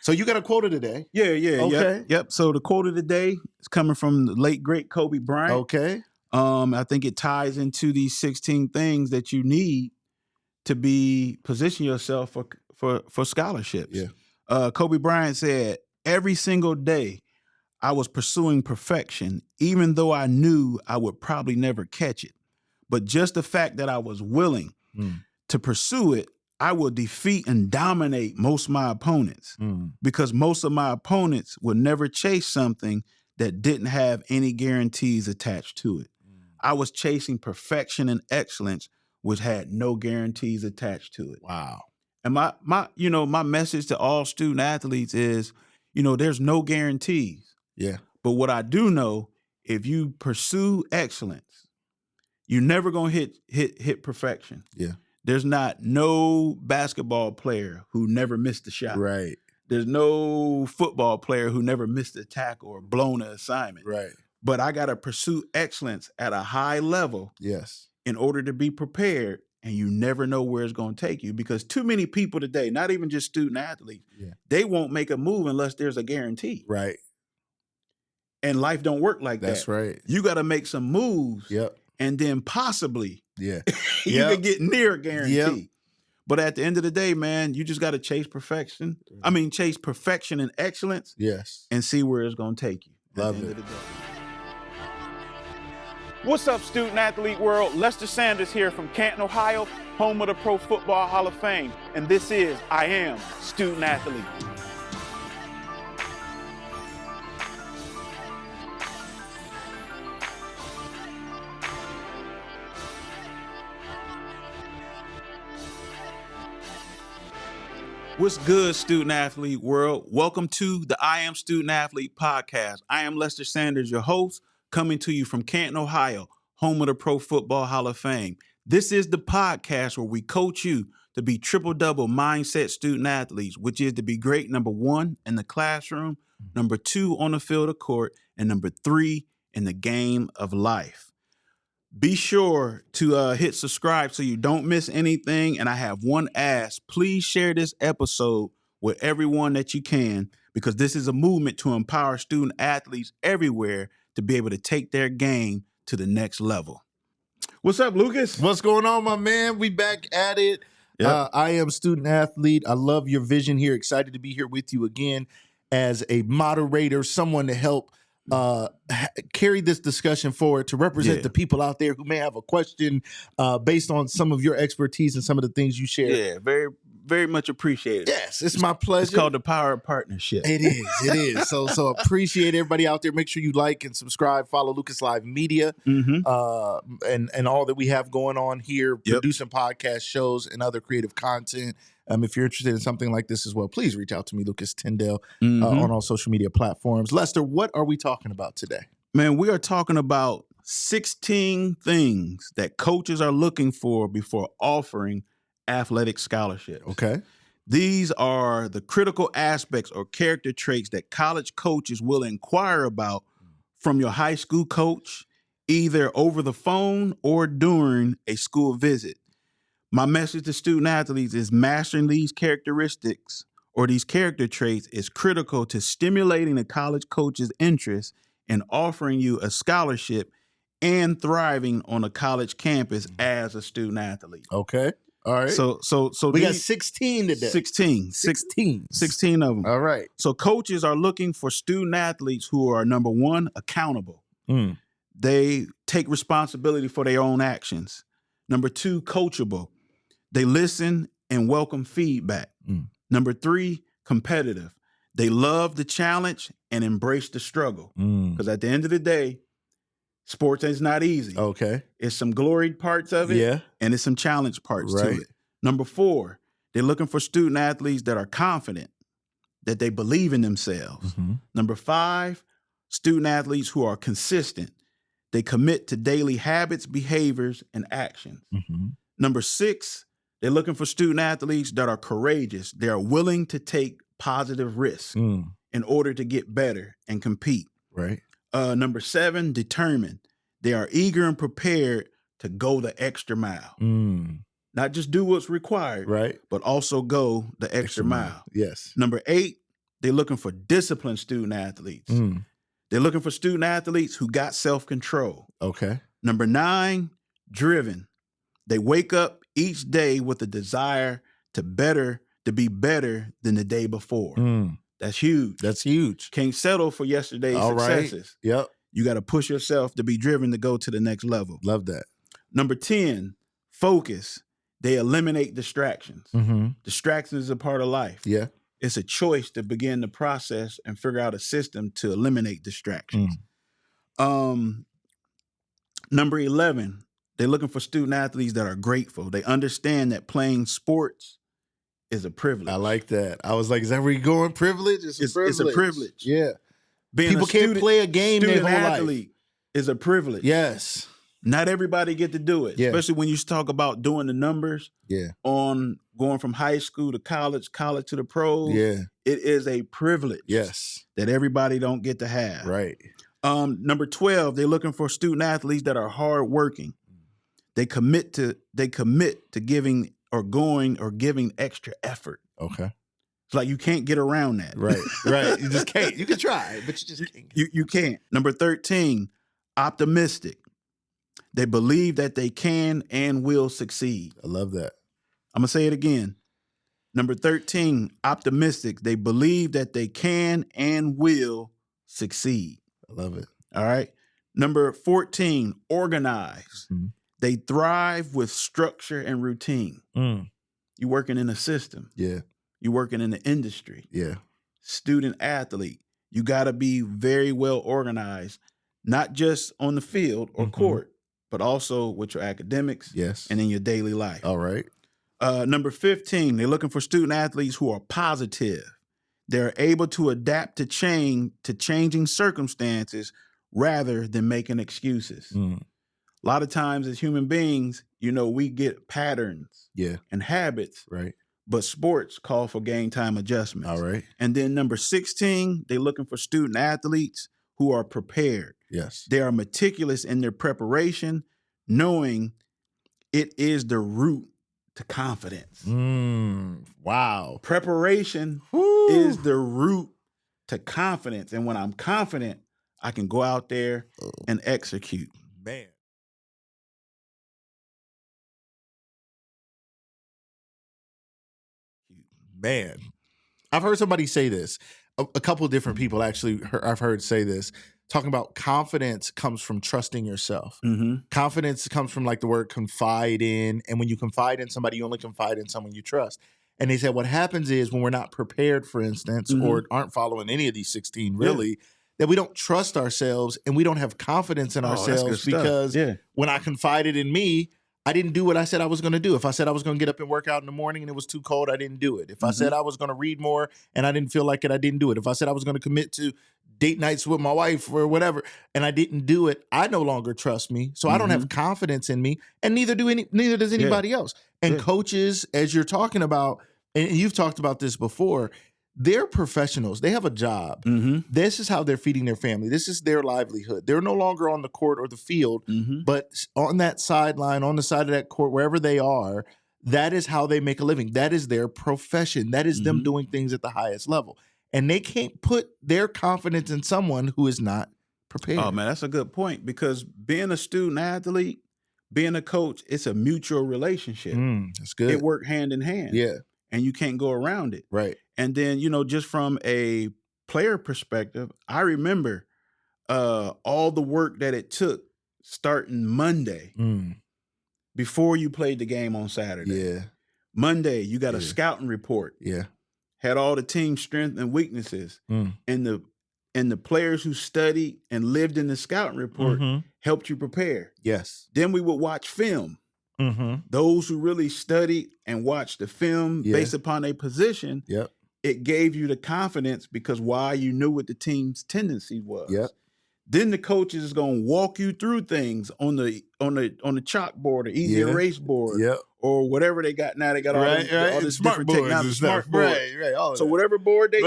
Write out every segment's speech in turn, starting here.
So you got a quote of the day. Yeah. Okay. Yep. So the quote of the day is coming from the late, great Kobe Bryant. Okay. I think it ties into these 16 things that you need to position yourself for scholarships. Yeah. Kobe Bryant said, every single day I was pursuing perfection, even though I knew I would probably never catch it. But just the fact that I was willing to pursue it, I will defeat and dominate most of my opponents because most of my opponents would never chase something that didn't have any guarantees attached to it. I was chasing perfection and excellence, which had no guarantees attached to it. Wow. And my message to all student athletes is, there's no guarantees. Yeah. But what I do know, if you pursue excellence, you're never gonna hit perfection. Yeah. There's no basketball player who never missed a shot. Right. There's no football player who never missed a tackle or blown an assignment. Right. But I got to pursue excellence at a high level. Yes. In order to be prepared, and you never know where it's going to take you because too many people today, not even just student athletes, they won't make a move unless there's a guarantee. Right. And life don't work like that. That's right. You got to make some moves. Yep. And then possibly you can get near a guarantee. Yep. But at the end of the day, man, you just got to chase perfection. I mean, chase perfection and excellence. Yes. And see where it's going to take you. Love at the it. end of the day. What's up, student athlete world? Lester Sanders here from Canton, Ohio, home of the Pro Football Hall of Fame. And this is I Am Student Athlete. What's good, student athlete world? Welcome to the I Am Student Athlete podcast. I am Lester Sanders, your host, coming to you from Canton, Ohio, home of the Pro Football Hall of Fame. This is the podcast where we coach you to be triple-double mindset student athletes, which is to be great, number 1, in the classroom, number 2, on the field of court, and number 3, in the game of life. Be sure to hit subscribe so you don't miss anything. And I have one ask. Please share this episode with everyone that you can, because this is a movement to empower student athletes everywhere to be able to take their game to the next level. What's up, Lucas? What's going on, my man? We back at it. Yep. I am student athlete. I love your vision here. Excited to be here with you again as a moderator, someone to help carry this discussion forward, to represent the people out there who may have a question based on some of your expertise and some of the things you share. Yeah, very, very much appreciated. Yes, it's my pleasure. It's called the power of partnership. It is. So appreciate everybody out there. Make sure you like and subscribe, follow Lucas Live Media, and all that we have going on here, producing podcast shows and other creative content. If you're interested in something like this as well, please reach out to me, Lucas Tyndale, on all social media platforms. Lester, what are we talking about today? Man, we are talking about 16 things that coaches are looking for before offering athletic scholarships. Okay. These are the critical aspects or character traits that college coaches will inquire about from your high school coach, either over the phone or during a school visit. My message to student athletes is mastering these characteristics or these character traits is critical to stimulating the college coach's interest in offering you a scholarship and thriving on a college campus as a student athlete. Okay. All right. So we got 16 today. 16 of them. All right. So coaches are looking for student athletes who are, number 1, accountable. They take responsibility for their own actions. Number 2, coachable. They listen and welcome feedback. Number 3, competitive. They love the challenge and embrace the struggle. Because at the end of the day, sports is not easy. Okay. It's some gloried parts of it. Yeah. And it's some challenge parts to it. Number 4, they're looking for student athletes that are confident, that they believe in themselves. Number 5, student athletes who are consistent. They commit to daily habits, behaviors, and actions. Number 6, they're looking for student athletes that are courageous. They are willing to take positive risks in order to get better and compete. Right. Number 7, determined. They are eager and prepared to go the extra mile. Not just do what's required, right, but also go the extra mile. Yes. Number 8, they're looking for disciplined student athletes. They're looking for student athletes who got self-control. Okay. Number 9, driven. They wake up each day with a desire to be better than the day before. That's huge. That's huge. Can't settle for yesterday's successes. Right. Yep. You got to push yourself to be driven to go to the next level. Love that. Number 10, focus. They eliminate distractions. Distractions is a part of life. Yeah. It's a choice to begin the process and figure out a system to eliminate distractions. Number 11, they're looking for student athletes that are grateful. They understand that playing sports is a privilege. I like that. I was like, is that where you're going? Privilege? It's a privilege. It's a privilege. Yeah. Being People can't play a game their student whole athlete life. is a privilege. Yes. Not everybody get to do it, especially when you talk about doing the numbers on going from high school to college to the pros. Yeah. It is a privilege that everybody don't get to have. Right. Number 12, they're looking for student athletes that are hardworking. They commit to giving or giving extra effort. Okay. It's like you can't get around that. Right. You just can't. You can try, but you just can't. You can't. Number 13, optimistic. They believe that they can and will succeed. I love that. I'm going to say it again. Number 13, optimistic. They believe that they can and will succeed. I love it. All right. Number 14, organized. They thrive with structure and routine. You're working in a system. Yeah. You're working in the industry. Yeah. Student athlete. You got to be very well organized, not just on the field or court, but also with your academics and in your daily life. All right. Number 15, they're looking for student athletes who are positive. They're able to adapt to changing circumstances rather than making excuses. A lot of times as human beings, we get patterns and habits. Right. But sports call for game time adjustments. All right. And then number 16, they're looking for student athletes who are prepared. Yes. They are meticulous in their preparation, knowing it is the route to confidence. Wow. Preparation is the route to confidence. And when I'm confident, I can go out there and execute. Man. I've heard somebody say this. A couple of different people actually I've heard say this, talking about confidence comes from trusting yourself. Confidence comes from like the word confide in. And when you confide in somebody, you only confide in someone you trust. And they said what happens is when we're not prepared, for instance, or aren't following any of these 16 really, that we don't trust ourselves and we don't have confidence in ourselves because when I confided in me, I didn't do what I said I was going to do. If I said I was going to get up and work out in the morning and it was too cold, I didn't do it. If I said I was going to read more and I didn't feel like it, I didn't do it. If I said I was going to commit to date nights with my wife or whatever, and I didn't do it, I no longer trust me. So I don't have confidence in me, and neither does anybody else. And coaches, as you're talking about, and you've talked about this before, they're professionals. They have a job. This is how they're feeding their family. This is their livelihood. They're no longer on the court or the field, but on that sideline, on the side of that court, wherever they are, that is how they make a living. That is their profession. That is them doing things at the highest level. And they can't put their confidence in someone who is not prepared. Oh, man, that's a good point, because being a student athlete, being a coach, it's a mutual relationship. That's good. It works hand in hand. Yeah. And you can't go around it. Right. And then, just from a player perspective, I remember all the work that it took starting Monday before you played the game on Saturday. Yeah. Monday, you got a scouting report. Yeah. Had all the team strengths and weaknesses. And the players who studied and lived in the scouting report helped you prepare. Yes. Then we would watch film. Those who really studied and watched the film based upon their position, it gave you the confidence because why you knew what the team's tendency was. Then the coaches is going to walk you through things on the chalkboard or easy erase board or whatever they got now. They got all this smart different boards technology, and smart stuff. board. Right. All of So that. whatever board they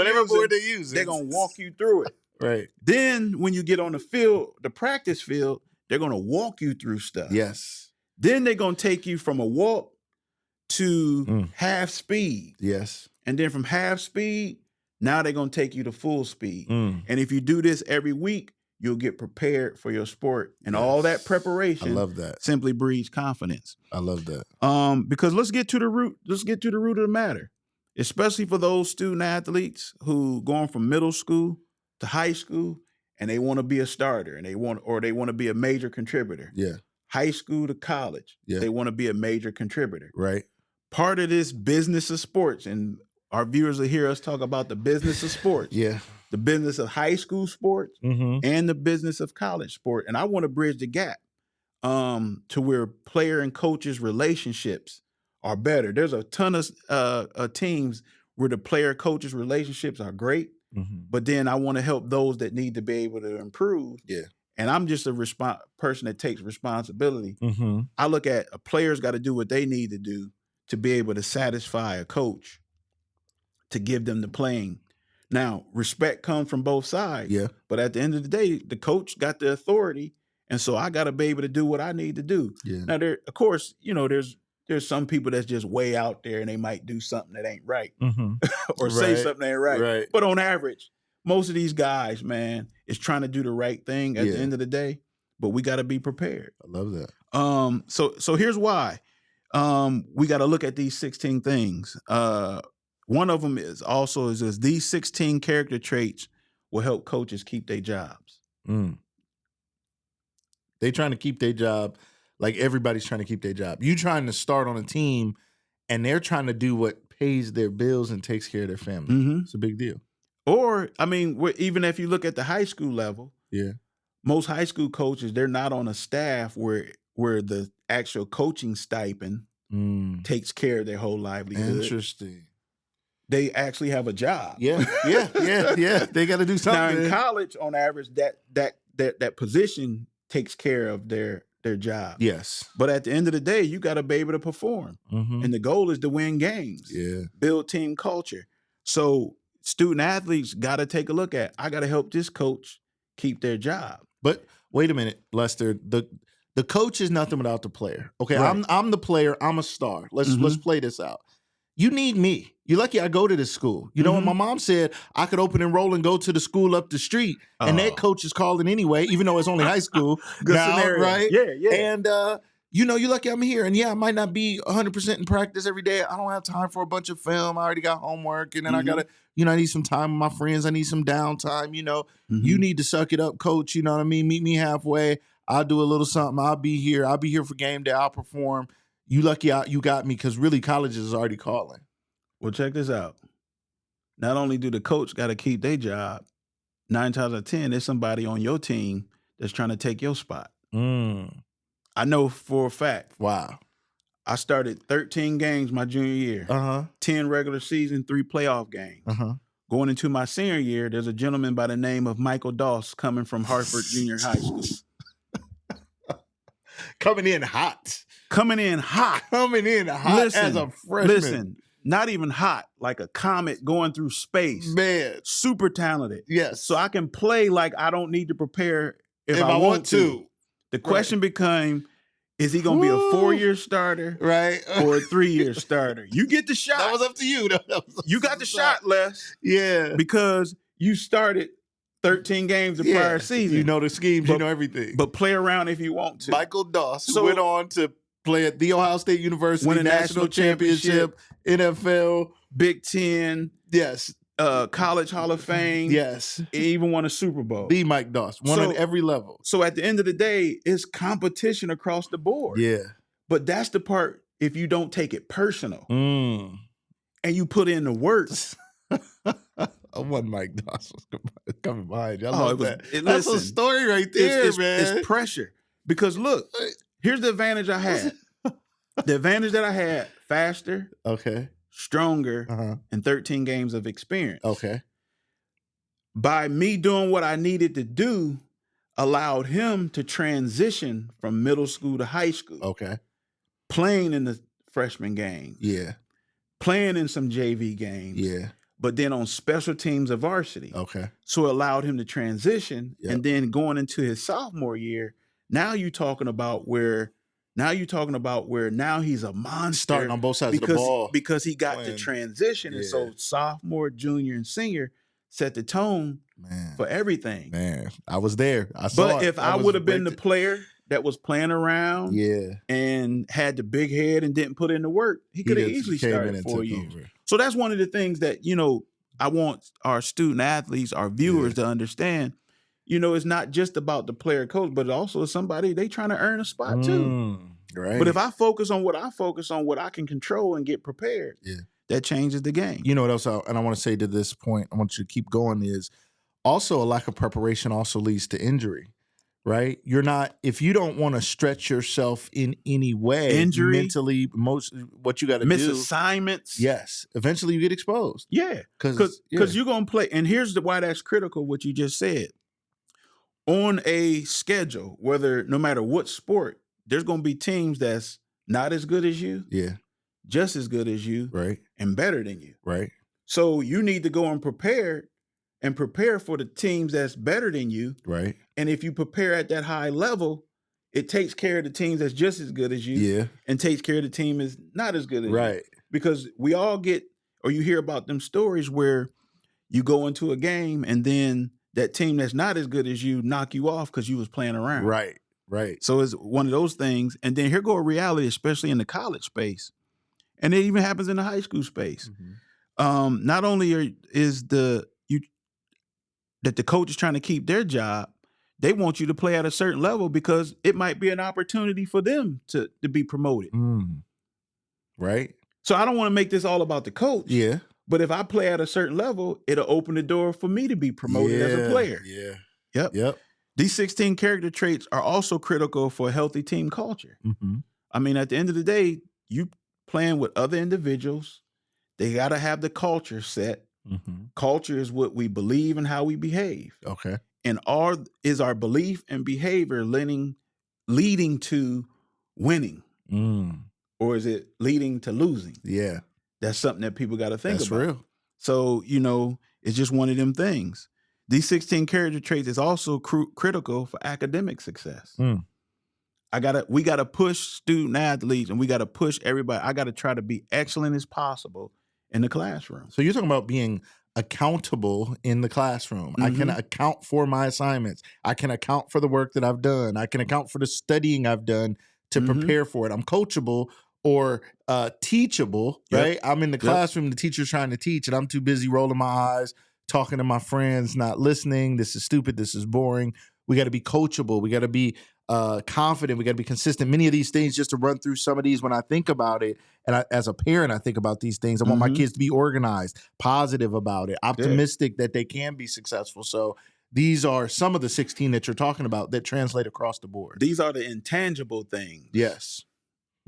use, they're going to walk you through it. Right. Then when you get on the field, the practice field, they're going to walk you through stuff. Yes. Then they're going to take you from a walk to half speed. Yes. And then from half speed Now they're going to take you to full speed. And if you do this every week, you'll get prepared for your sport. And all that preparation, I love that, simply breeds confidence. I love that. Because let's get to the root of the matter, especially for those student athletes who going from middle school to high school and they want to be a starter and they want to be a major contributor. Yeah. High school to college, they want to be a major contributor. Right. Part of this business of sports, and our viewers will hear us talk about the business of sports. Yeah. The business of high school sports and the business of college sport. And I want to bridge the gap to where player and coaches relationships are better. There's a ton of teams where the player coaches relationships are great, but then I want to help those that need to be able to improve. Yeah. And I'm just a person that takes responsibility. I look at a player's got to do what they need to do to be able to satisfy a coach to give them the playing. Now, respect comes from both sides. Yeah. But at the end of the day, the coach got the authority. And so I got to be able to do what I need to do. Yeah. Now, of course, there's some people that's just way out there and they might do something that ain't right or say something that ain't right. But on average, most of these guys, man, is trying to do the right thing at the end of the day. But we got to be prepared. I love that. So here's why. We got to look at these 16 things. One of them is these 16 character traits will help coaches keep their jobs. They trying to keep their job like everybody's trying to keep their job. You trying to start on a team and they're trying to do what pays their bills and takes care of their family. It's a big deal. Or, I mean, even if you look at the high school level, most high school coaches, they're not on a staff where the actual coaching stipend takes care of their whole livelihood. Interesting. They actually have a job. Yeah. They got to do something. Now in college, on average, that position takes care of their job. Yes. But at the end of the day, you got to be able to perform. And the goal is to win games. Yeah. Build team culture. So student athletes got to take a look at, I got to help this coach keep their job. But wait a minute, Lester, the coach is nothing without the player. Okay. Right. I'm the player. I'm a star. Let's play this out. You need me. You're lucky I go to this school. You know, when my mom said I could open and roll and go to the school up the street, and that coach is calling anyway, even though it's only high school. Good now, scenario. Right? Yeah. And, you're lucky I'm here. And I might not be 100% in practice every day. I don't have time for a bunch of film. I already got homework. And then I got to, I need some time with my friends. I need some downtime. You need to suck it up, coach. You know what I mean? Meet me halfway. I'll do a little something. I'll be here. I'll be here for game day. I'll perform. You lucky you got me, because really colleges is already calling. Well, check this out. Not only do the coach got to keep their job, 9 times out of 10, there's somebody on your team that's trying to take your spot. I know for a fact. Wow. I started 13 games my junior year, 10 regular season, 3 playoff games. Going into my senior year, there's a gentleman by the name of Michael Doss coming from Hartford Junior High School. Coming in hot. Listen, as a freshman. Listen, not even hot, like a comet going through space. Man. Super talented. Yes. So I can play like I don't need to prepare if I want to. The question became, is he going to be a 4-year starter, right, or a 3-year starter? You get the shot. That was up to you. You got the shot, Les. Yeah. Because you started 13 games the prior season. You know the schemes, you know everything. But play around if you want to. Michael Doss went on to play at The Ohio State University, win a national championship, NFL, Big Ten. Yes. College Hall of Fame. Yes. He even won a Super Bowl. The Mike Doss. Won at every level. So at the end of the day, it's competition across the board. Yeah. But that's the part, if you don't take it personal and you put in the work. I want Mike Doss coming behind you. I love that. That's Listen, a story right there, man. It's pressure. Because look, here's the advantage I had. The advantage that I had, faster. Okay. Stronger, and 13 games of experience. Okay. By me doing what I needed to do, allowed him to transition from middle school to high school. Okay. Playing in the freshman games. Yeah. Playing in some JV games. Yeah. But then on special teams of varsity. Okay. So it allowed him to transition. Yep. And then going into his sophomore year, now you're talking about where Now you're talking about where now he's a monster. Starting on both sides of the ball. Because he got the transition. Yeah. And so sophomore, junior, and senior set the tone for everything. Man, I was there. I saw it. But if I would have been the player that was playing around and had the big head and didn't put in the work, he could have easily started 4 years. So that's one of the things that, I want our student athletes, our viewers to understand. It's not just about the player coach, but also somebody they trying to earn a spot too. Right. But if I focus on what I can control and get prepared, that changes the game. You know what else? And I want to say to this point, I want you to keep going, is also a lack of preparation also leads to injury, right? If you don't want to stretch yourself in any way, injury, mentally, what you got to do. Miss assignments. Yes. Eventually you get exposed. Yeah. Because you're going to play. And here's why that's critical, what you just said. On a schedule, no matter what sport, there's going to be teams that's not as good as you. Yeah. Just as good as you. Right. And better than you. Right. So you need to go and prepare for the teams that's better than you. Right. And if you prepare at that high level, it takes care of the teams that's just as good as you. Yeah. And takes care of the team that's not as good as you. Right. Because we all you hear about them stories where you go into a game and then that team that's not as good as you knock you off because you was playing around. Right. Right. So it's one of those things. And then here go a reality, especially in the college space. And it even happens in the high school space. Mm-hmm. Not only that the coach is trying to keep their job, they want you to play at a certain level because it might be an opportunity for them to be promoted. Right. So I don't want to make this all about the coach. Yeah. But if I play at a certain level, it'll open the door for me to be promoted as a player. Yeah. Yep. These 16 character traits are also critical for a healthy team culture. Mm-hmm. I mean, at the end of the day, you playing with other individuals, they got to have the culture set. Mm-hmm. Culture is what we believe and how we behave. Okay. And is our belief and behavior leading to winning? Or is it leading to losing? Yeah. That's something that people got to think about. That's real. So, it's just one of them things. These 16 character traits is also critical for academic success. We got to push student athletes and we got to push everybody. I got to try to be excellent as possible in the classroom. So you're talking about being accountable in the classroom. Mm-hmm. I can account for my assignments. I can account for the work that I've done. I can account for the studying I've done to prepare for it. I'm coachable or teachable, right? I'm in the classroom, the teacher's trying to teach, and I'm too busy rolling my eyes, talking to my friends, not listening. This is stupid. This is boring. We got to be coachable. We got to be confident. We got to be consistent. Many of these things, just to run through some of these when I think about it, and as a parent, I think about these things. I want my kids to be organized, positive about it, optimistic that they can be successful. So these are some of the 16 that you're talking about that translate across the board. These are the intangible things. Yes.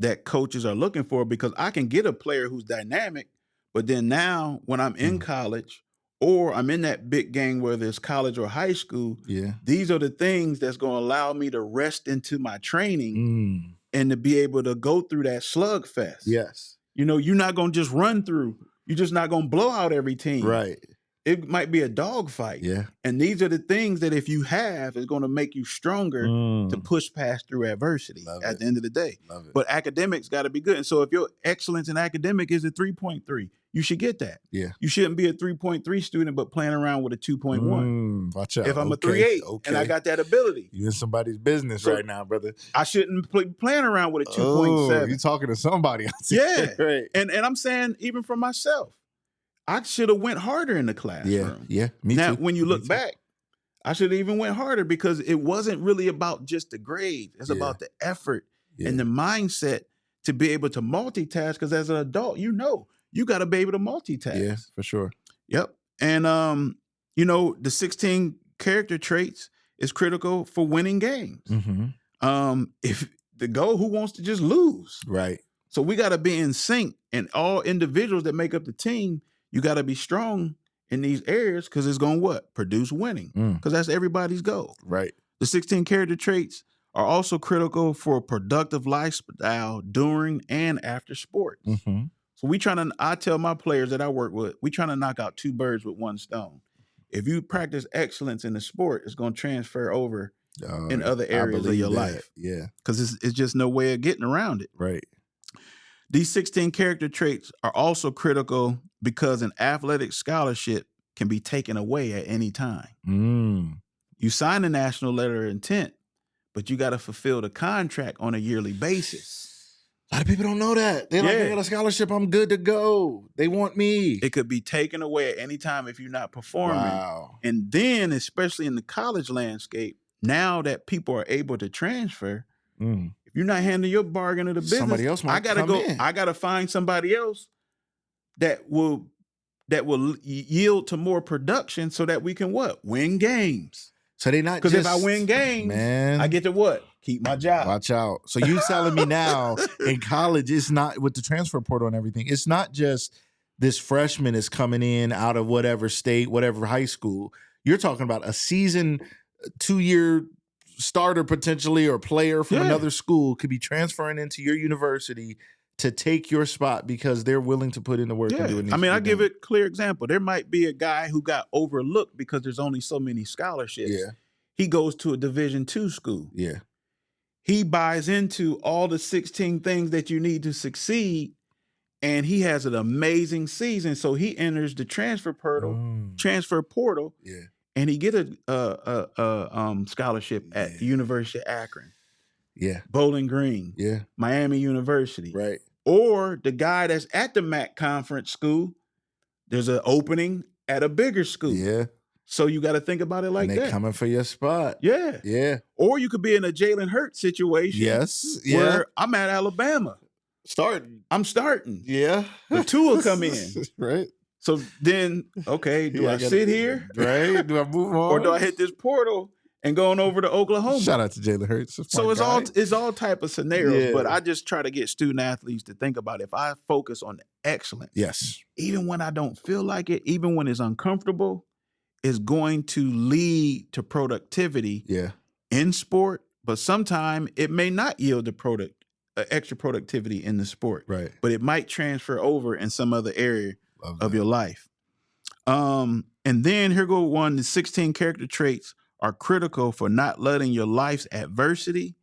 That coaches are looking for, because I can get a player who's dynamic, but then now when I'm in college or I'm in that big game, whether it's college or high school, these are the things that's going to allow me to rest into my training and to be able to go through that slugfest. Yes. You're not going to just run through. You're just not going to blow out every team. Right. It might be a dogfight. Yeah. And these are the things that if you have, is going to make you stronger to push past through adversity at the end of the day. But academics got to be good. And so if your excellence in academic is a 3.3, you should get that. Yeah. You shouldn't be a 3.3 student, but playing around with a 2.1. Watch out. If I'm a 3.8 and I got that ability. You in somebody's business right now, brother. I shouldn't be playing around with a 2.7. You talking to somebody. Yeah. Right. And I'm saying, even for myself, I should have went harder in the classroom. Yeah, me too. Now, when you look back, I should have even went harder because it wasn't really about just the grades. It's about the effort and the mindset to be able to multitask. Because as an adult, you got to be able to multitask. Yeah, for sure. Yep. And, the 16 character traits is critical for winning games. If the goal, who wants to just lose? Right. So we got to be in sync, and all individuals that make up the team, you got to be strong in these areas because it's going to produce winning, because that's everybody's goal. Right. The 16 character traits are also critical for a productive lifestyle during and after sports. So I tell my players that I work with, we trying to knock out 2 birds with 1 stone. If you practice excellence in the sport, it's going to transfer over in other areas of your life. Yeah. Because it's just no way of getting around it. Right. These 16 character traits are also critical because an athletic scholarship can be taken away at any time. You sign a national letter of intent, but you got to fulfill the contract on a yearly basis. A lot of people don't know that. They're like, I got a scholarship, I'm good to go. They want me. It could be taken away at any time if you're not performing. Wow. And then, especially in the college landscape, now that people are able to transfer, if you're not handling your bargain of the business, somebody else might come in. I gotta find somebody else that will yield to more production so that we can what? Win games. So they not because if I win games, man, I get to what? Keep my job. Watch out. So you telling me now in college, it's not with the transfer portal and everything. It's not just this freshman is coming in out of whatever state, whatever high school. You're talking about a season, 2-year starter potentially or player from another school could be transferring into your university to take your spot because they're willing to put in the work and do it. I mean, I give it a clear example. There might be a guy who got overlooked because there's only so many scholarships. Yeah. He goes to a Division II school. Yeah. He buys into all the 16 things that you need to succeed, and he has an amazing season. So he enters the transfer portal, yeah, and he get a scholarship at the University of Akron. Yeah. Bowling Green. Yeah. Miami University. Right. Or the guy that's at the MAC conference school, there's an opening at a bigger school. Yeah. So you got to think about it like and they that. Coming for your spot. Yeah. Yeah. Or you could be in a Jalen Hurts situation. Yes. Where I'm at Alabama. I'm starting. Yeah. The two will come in. Right. So then, okay, do I sit here? Right. Do I move on? Or do I hit this portal and going over to Oklahoma? Shout out to Jalen Hurts. So it's all type of scenarios, but I just try to get student athletes to think about if I focus on excellence. Yes. Even when I don't feel like it, even when it's uncomfortable, is going to lead to productivity in sport, but sometimes it may not yield the extra productivity in the sport. Right. But it might transfer over in some other area of your life. And then here go one, the 16 character traits are critical for not letting your life's adversity,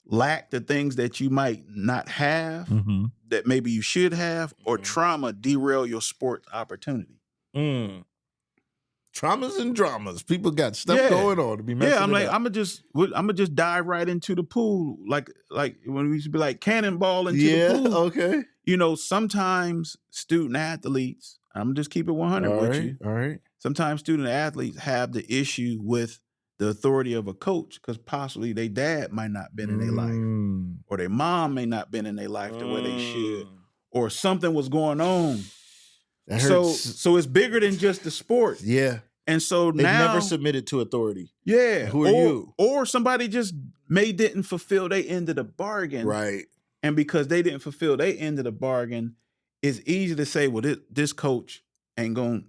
lack the things that you might not have, that maybe you should have, or trauma derail your sports opportunity. Traumas and dramas. People got stuff going on to be messing I'm like, I'm gonna just dive right into the pool, like when we used to be like cannonball into the pool. Okay. You know, sometimes student athletes, I'm gonna just keep it 100 with you. All right. Sometimes student athletes have the issue with the authority of a coach because possibly their dad might not been in their life, or their mom may not been in their life the way they should, or something was going on. So it's bigger than just the sport. Yeah. And so They've now never submitted to authority. Yeah. Who are you? Or somebody just didn't fulfill their end of the bargain. Right. And because they didn't fulfill their end of the bargain, it's easy to say, well, this coach ain't gonna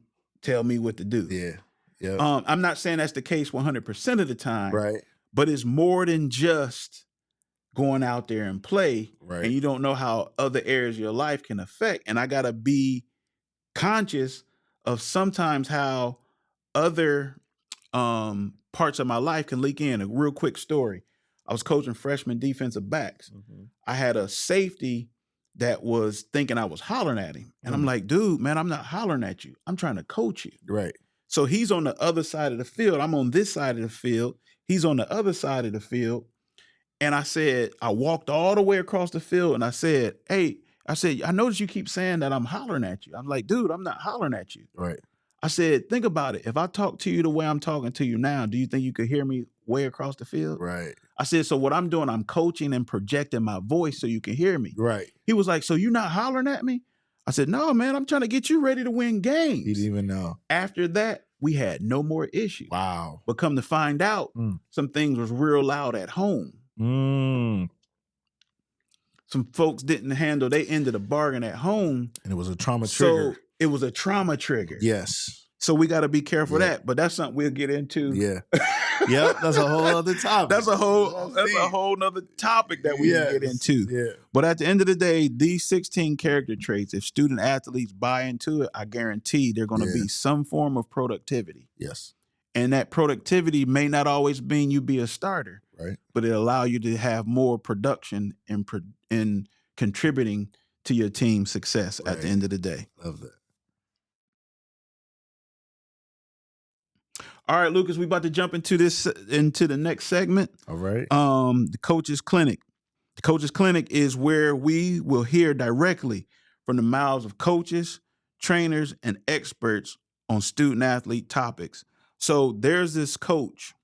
tell me what to do. Yeah. Yeah. I'm not saying that's the case 100% of the time. Right. But it's more than just going out there and play. Right. And you don't know how other areas of your life can affect. And I gotta be conscious of sometimes how other parts of my life can leak in. A real quick story. I was coaching freshman defensive backs. I had a safety that was thinking I was hollering at him. And I'm like, dude, man, I'm not hollering at you. I'm trying to coach you. Right. So he's on the other side of the field. I'm on this side of the field. He's on the other side of the field. And I walked all the way across the field and I said, hey, I noticed you keep saying that I'm hollering at you. I'm like, dude, I'm not hollering at you. Right. I said, think about it. If I talk to you the way I'm talking to you now, do you think you could hear me way across the field? Right. I said, so what I'm doing, I'm coaching and projecting my voice so you can hear me. Right. He was like, so you're not hollering at me? I said, no, man, I'm trying to get you ready to win games. He didn't even know. After that, we had no more issues. Wow. But come to find out, some things was real loud at home. Some folks didn't handle their end of the bargain at home. And it was a trauma trigger. So it was a trauma trigger. Yes. So we got to be careful of that. But that's something we'll get into. Yeah. Yep. That's a whole other topic. That's a whole nother topic that we can get into. Yeah. But at the end of the day, these 16 character traits, if student athletes buy into it, I guarantee they're going to be some form of productivity. Yes. And that productivity may not always mean you be a starter, right? But it allow you to have more production in contributing to your team's success at the end of the day. Love that. All right, Lucas, we about to jump into the next segment. All right. The Coach's Clinic. The Coach's Clinic is where we will hear directly from the mouths of coaches, trainers, and experts on student athlete topics. So there's this coach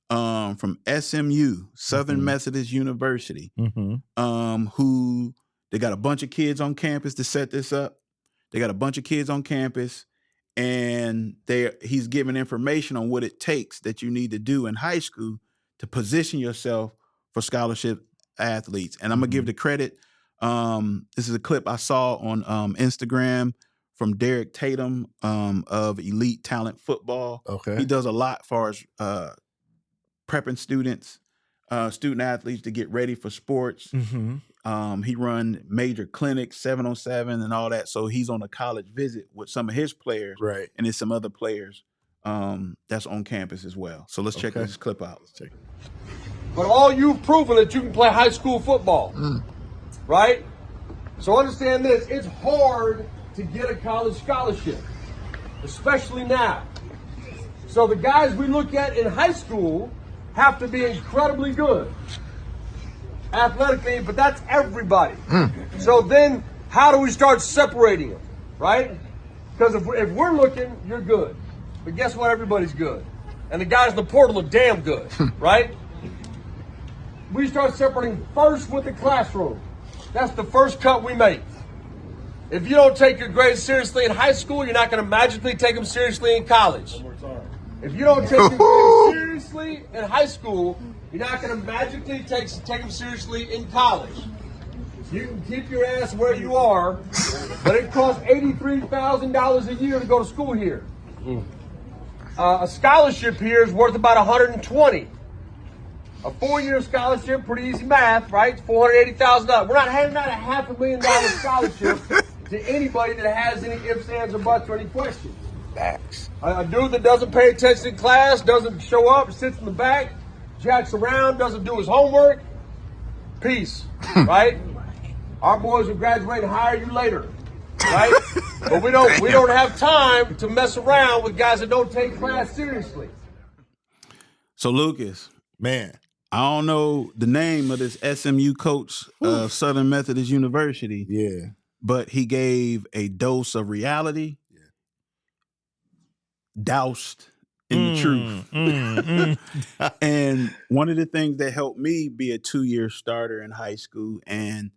from SMU, Southern Methodist University, who they got a bunch of kids on campus to set this up. They got a bunch of kids on campus, and he's giving information on what it takes that you need to do in high school to position yourself for scholarship athletes. And I'm gonna give the credit. This is a clip I saw on Instagram from Derek Tatum of Elite Talent Football. Okay. He does a lot as far as prepping student athletes to get ready for sports. He run major clinics, 7-on-7 and all that. So he's on a college visit with some of his players. Right. And there's some other players that's on campus as well. So let's check this clip out. Let's check it. But all you've proven that you can play high school football, right? So understand this, it's hard to get a college scholarship, especially now. So the guys we look at in high school have to be incredibly good athletically, but that's everybody. So then how do we start separating them, right? Because if we're looking, you're good. But guess what? Everybody's good. And the guys in the portal are damn good, right? We start separating first with the classroom. That's the first cut we make. If you don't take your grades seriously in high school, you're not going to magically take them seriously in college. If you don't take your grades seriously in high school, you're not going to magically take them seriously in college. You can keep your ass where you are, but it costs $83,000 a year to go to school here. A scholarship here is worth about $120,000. A 4-year scholarship, pretty easy math, right? $480,000. We're not handing out a $500,000 scholarship to anybody that has any ifs, ands, or buts, or any questions. Facts. A dude that doesn't pay attention in class, doesn't show up, sits in the back, jacks around, doesn't do his homework. Peace, right? Our boys will graduate and hire you later, right? But we don't have time to mess around with guys that don't take class seriously. So Lucas, man, I don't know the name of this SMU coach of Southern Methodist University. Yeah. But he gave a dose of reality, doused in the truth. And one of the things that helped me be a 2-year starter in high school, and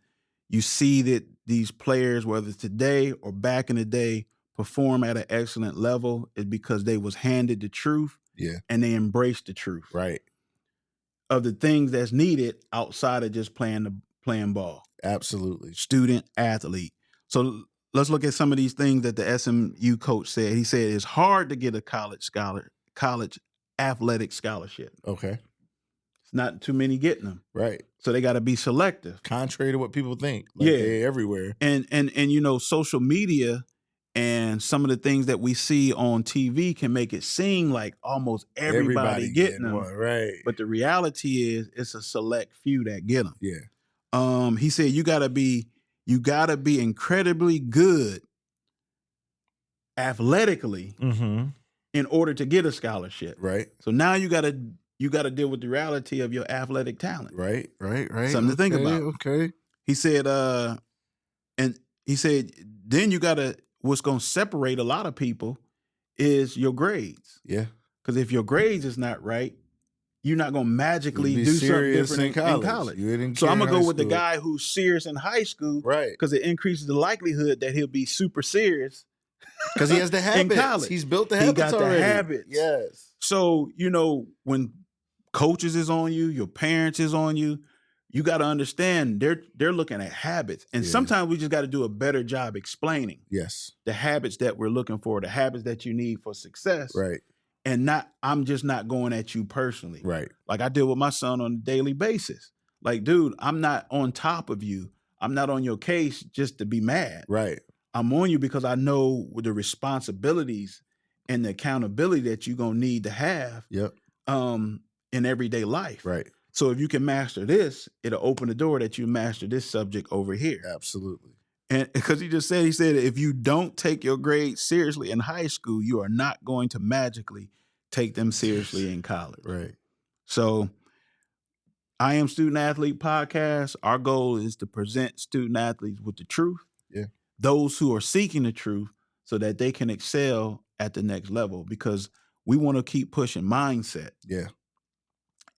you see that these players, whether today or back in the day, perform at an excellent level, is because they was handed the truth and they embraced the truth. Right. Of the things that's needed outside of just playing ball. Absolutely. Student athlete. So let's look at some of these things that the SMU coach said. He said it's hard to get a college athletic scholarship. Okay. It's not too many getting them. Right. So they got to be selective. Contrary to what people think. Like they're everywhere. And you know, social media and some of the things that we see on TV can make it seem like almost everybody getting them. One, right. But the reality is it's a select few that get them. Yeah. He said you gotta be incredibly good athletically in order to get a scholarship. Right. So now you gotta deal with the reality of your athletic talent. Right. Something to think about. Okay. He said, then you gotta, what's gonna separate a lot of people is your grades. Yeah. Because if your grades is not right, you're not gonna magically do something different in college. So I'm gonna go with the guy who's serious in high school, right? Because it increases the likelihood that he'll be super serious because he has the habits. In college. He's built the habits. He got already. the habits. Yes. So you know when coaches is on you, your parents is on you. You got to understand they're looking at habits, and sometimes we just got to do a better job explaining. Yes. The habits that we're looking for, the habits that you need for success. Right. And I'm just not going at you personally. Right. Like I deal with my son on a daily basis. Like, dude, I'm not on top of you. I'm not on your case just to be mad. Right. I'm on you because I know the responsibilities and the accountability that you're going to need to have in everyday life. Right. So if you can master this, it'll open the door that you master this subject over here. Absolutely. And because he said, if you don't take your grades seriously in high school, you are not going to magically take them seriously in college. Right. So I Am Student Athlete podcast. Our goal is to present student athletes with the truth. Yeah. Those who are seeking the truth so that they can excel at the next level, because we want to keep pushing mindset,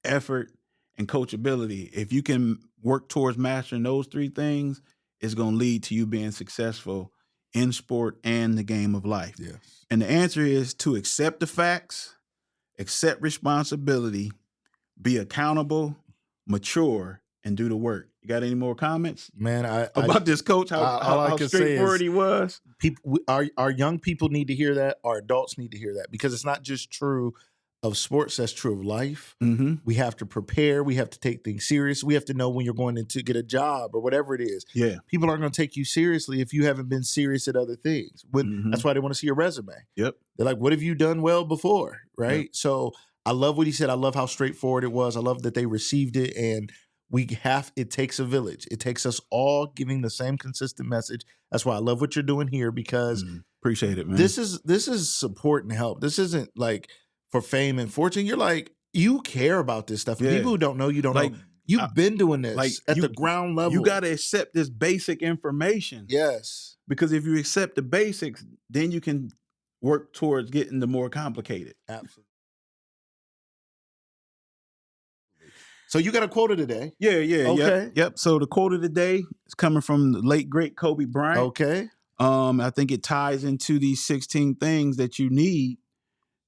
effort, and coachability. If you can work towards mastering those three things, it's going to lead to you being successful in sport and the game of life. Yes. And the answer is to accept the facts, accept responsibility, be accountable, mature, and do the work. You got any more comments, man? About this coach? How straightforward he was. Our young people need to hear that. Our adults need to hear that, because it's not just true of sports, that's true of life. Mm-hmm. We have to prepare. We have to take things serious. We have to know when you're going to get a job or whatever it is. Yeah. People aren't going to take you seriously if you haven't been serious at other things. That's why they want to see your resume. Yep. They're like, what have you done well before? Right. Yep. So I love what he said. I love how straightforward it was. I love that they received it. And it takes a village. It takes us all giving the same consistent message. That's why I love what you're doing here, because appreciate it, man. This is support and help. This isn't like for fame and fortune. You're like, you care about this stuff. Yeah. People who don't know, you don't know. You've been doing this at the ground level. You got to accept this basic information. Yes. Because if you accept the basics, then you can work towards getting the more complicated. Absolutely. So you got a quote of the day. Yeah. Okay. Yep. So the quote of the day is coming from the late, great Kobe Bryant. Okay. I think it ties into these 16 things that you need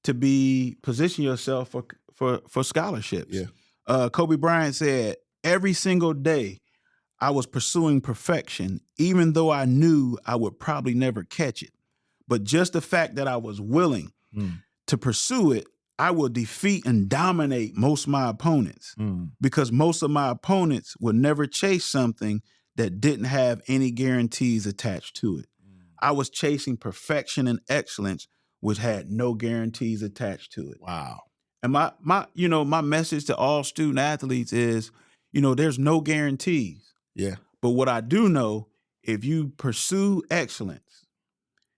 to position yourself for scholarships. Yeah. Kobe Bryant said, every single day I was pursuing perfection, even though I knew I would probably never catch it. But just the fact that I was willing to pursue it, I will defeat and dominate most of my opponents, because most of my opponents would never chase something that didn't have any guarantees attached to it. I was chasing perfection and excellence, which had no guarantees attached to it. Wow. And my message to all student athletes is, there's no guarantees. Yeah. But what I do know, if you pursue excellence,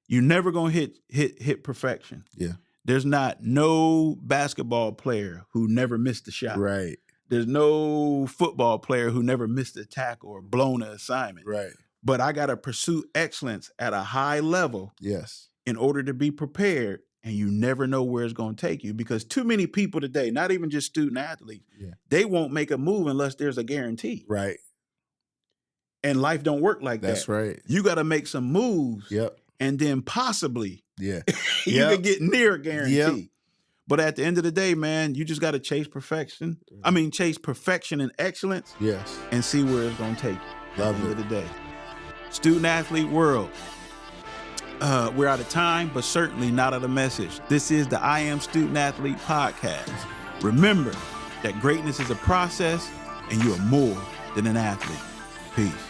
you're never gonna hit perfection. Yeah. There's no basketball player who never missed a shot. Right. There's no football player who never missed a tackle or blown an assignment. Right. But I got to pursue excellence at a high level. Yes. In order to be prepared, and you never know where it's going to take you, because too many people today, not even just student athletes, they won't make a move unless there's a guarantee. Right. And life don't work like that. That's right. You got to make some moves. Yep. And then possibly you can get near a guarantee. Yep. But at the end of the day, man, you just got to chase perfection. I mean, chase perfection and excellence. Yes. And see where it's going to take you. Love at the it. end of the day. Student athlete world. We're out of time, but certainly not out of message. This is the I Am Student Athlete podcast. Remember that greatness is a process, and you are more than an athlete. Peace.